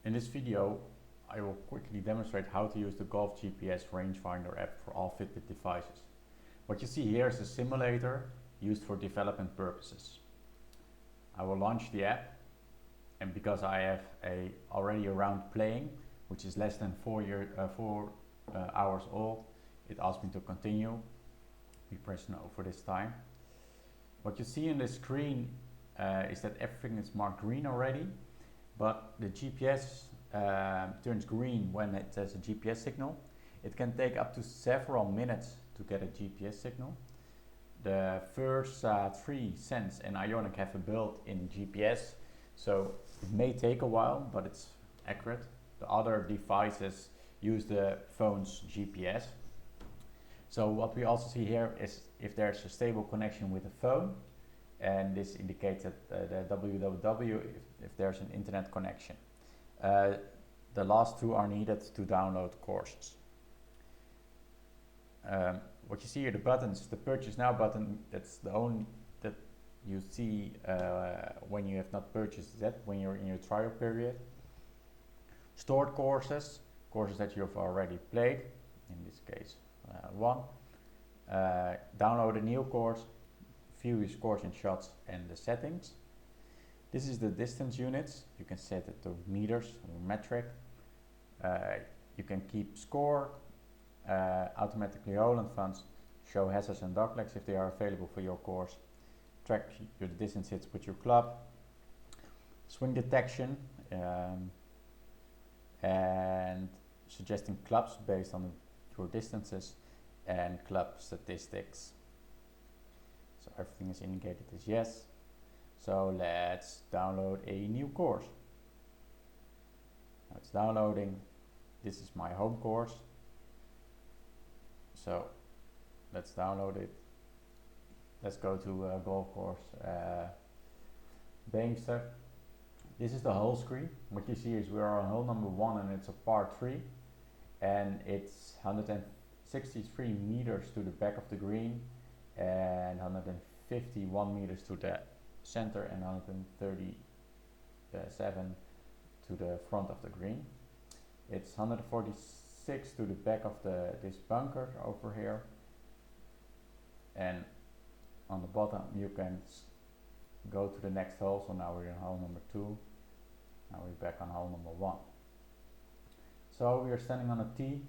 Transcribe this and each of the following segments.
In this video, I will quickly demonstrate how to use the Golf GPS Rangefinder app for all Fitbit devices. What you see here is a simulator used for development purposes. I will launch the app, and because I have already a round playing, which is less than 4 hours old, it asks me to continue. We press no for this time. What you see on the screen is that everything is marked green already, but the GPS turns green when it has a GPS signal. It can take up to several minutes to get a GPS signal. The first 3 Sense and Ionic have a built-in GPS, so it may take a while, but it's accurate. The other devices use the phone's GPS. So what we also see here is if there's a stable connection with the phone, and this indicates that the www if there's an internet connection. The last two are needed to download courses. What you see here, the buttons, the purchase now button, that's the only that you see when you have not purchased that, when you're in your trial period. Stored courses that you have already played, in this case one. Download a new course, view your scores and shots, and the settings. This is the distance units. You can set it to meters or metric. You can keep score, automatically hole and funds, show hazards and doglegs if they are available for your course, track your distance hits with your club, swing detection, and suggesting clubs based on your distances, and club statistics. So everything is indicated as yes. So let's download a new course. Now it's downloading. This is my home course. So let's download it. Let's go to golf course Beemster. This is the hole screen. What you see is we are on hole number 1 and it's a par 3, and it's 163 meters to the back of the green and 151 meters to the center and 137 to the front of the green. It's 146 to the back of this bunker over here, and on the bottom you can go to the next hole. So now we're in hole number 2. Now we're back on hole number 1. So we are standing on a tee.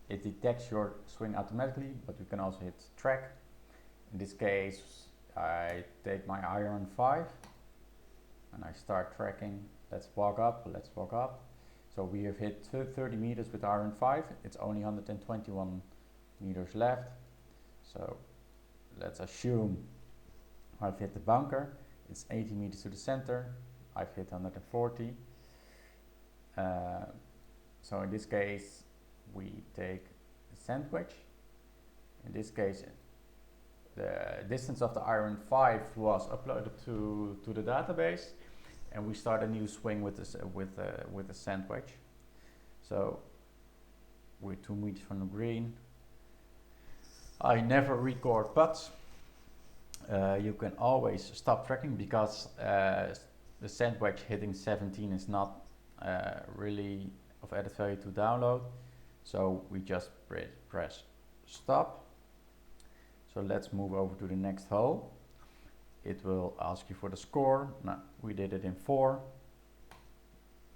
It detects your swing automatically, but we can also hit track. In this case, I take my iron 5 and I start tracking. Let's walk up. So we have hit 30 meters with iron 5. It's only 121 meters left. So let's assume I've hit the bunker. It's 80 meters to the center. I've hit 140. So in this case, we take a sandwich. In this case, the distance of the iron 5 was uploaded to the database, and we start a new swing with a sandwich. So we're 2 meters from the green. I never record putts. You can always stop tracking because the sandwich hitting 17 is not really of added value to download. So we just press stop. So let's move over to the next hole. It will ask you for the score. Now we did it in 4.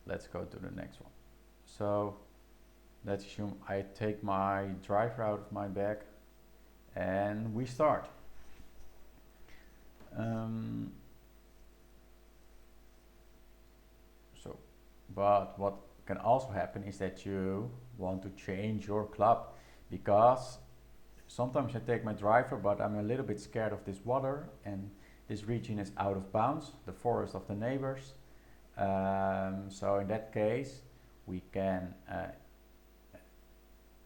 Let's go to the next one. So let's assume I take my driver out of my bag and we start. But what can also happen is that you want to change your club, because sometimes I take my driver, but I'm a little bit scared of this water, and this region is out of bounds, the forest of the neighbors. So in that case, we can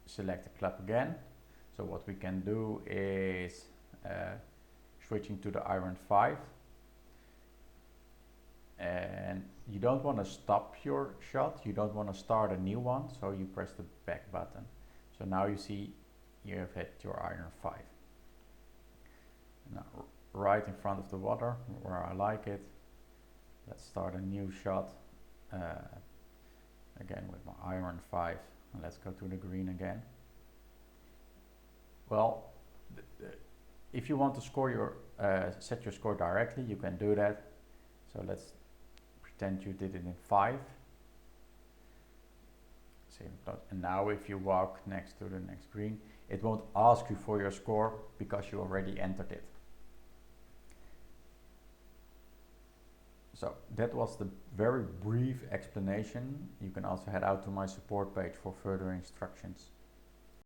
select the club again. So what we can do is switching to the iron 5. And you don't want to stop your shot, you don't want to start a new one, so you press the back button. So now you see you have hit your iron 5. Now right in front of the water where I like it. Let's start a new shot again with my iron 5, and let's go to the green again. Well, if you want to score your set your score directly, you can do that. So let's pretend you did it in 5. And now if you walk next to the next green, it won't ask you for your score because you already entered it. So that was the very brief explanation. You can also head out to my support page for further instructions.